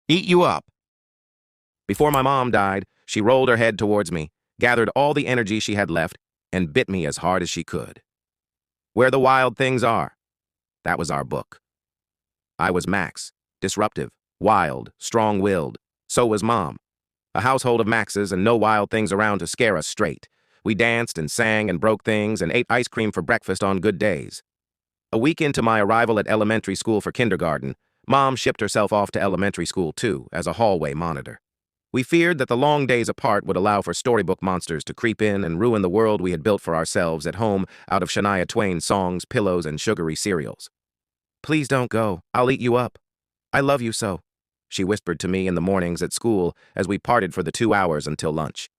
Eat you up. Before my mom died, she rolled her head towards me, gathered all the energy she had left, and bit me as hard as she could. Where the Wild Things Are. That was our book. I was Max, disruptive, wild, strong-willed. So was Mom. A household of Maxes and no wild things around to scare us straight. We danced and sang and broke things and ate ice cream for breakfast on good days. A week into my arrival at elementary school for kindergarten, Mom shipped herself off to elementary school too, as a hallway monitor. We feared that the long days apart would allow for storybook monsters to creep in and ruin the world we had built for ourselves at home out of Shania Twain's songs, pillows, and sugary cereals. "Please don't go. I'll eat you up. I love you so," she whispered to me in the mornings at school as we parted for the 2 hours until lunch.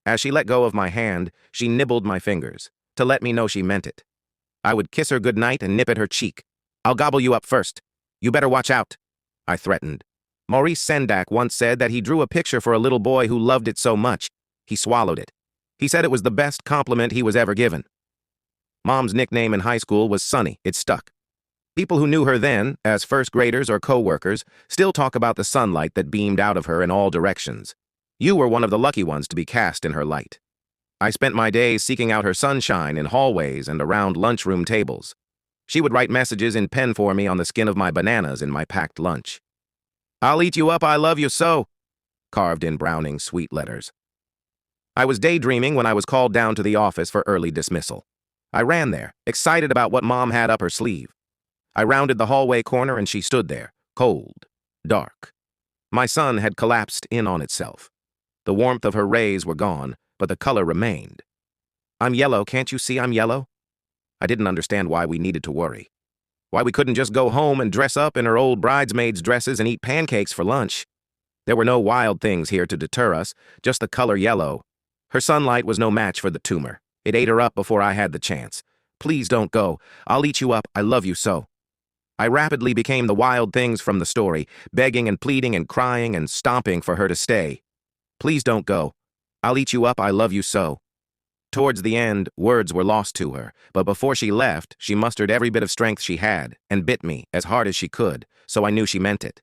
As she let go of my hand, she nibbled my fingers, to let me know she meant it. I would kiss her goodnight and nip at her cheek. "I'll gobble you up first. You better watch out," I threatened. Maurice Sendak once said that he drew a picture for a little boy who loved it so much, he swallowed it. He said it was the best compliment he was ever given. Mom's nickname in high school was Sunny. It stuck. People who knew her then, as first graders or co-workers, still talk about the sunlight that beamed out of her in all directions. You were one of the lucky ones to be cast in her light. I spent my days seeking out her sunshine in hallways and around lunchroom tables. She would write messages in pen for me on the skin of my bananas in my packed lunch. "I'll eat you up, I love you so," carved in Browning's sweet letters. I was daydreaming when I was called down to the office for early dismissal. I ran there, excited about what Mom had up her sleeve. I rounded the hallway corner and she stood there, cold, dark. My sun had collapsed in on itself. The warmth of her rays were gone, but the color remained. "I'm yellow, can't you see I'm yellow?" I didn't understand why we needed to worry. Why we couldn't just go home and dress up in her old bridesmaids' dresses and eat pancakes for lunch. There were no wild things here to deter us, just the color yellow. Her sunlight was no match for the tumor. It ate her up before I had the chance. "Please don't go. I'll eat you up. I love you so." I rapidly became the wild things from the story, begging and pleading and crying and stomping for her to stay. "Please don't go. I'll eat you up. I love you so." Towards the end, words were lost to her, but before she left, she mustered every bit of strength she had and bit me as hard as she could, so I knew she meant it.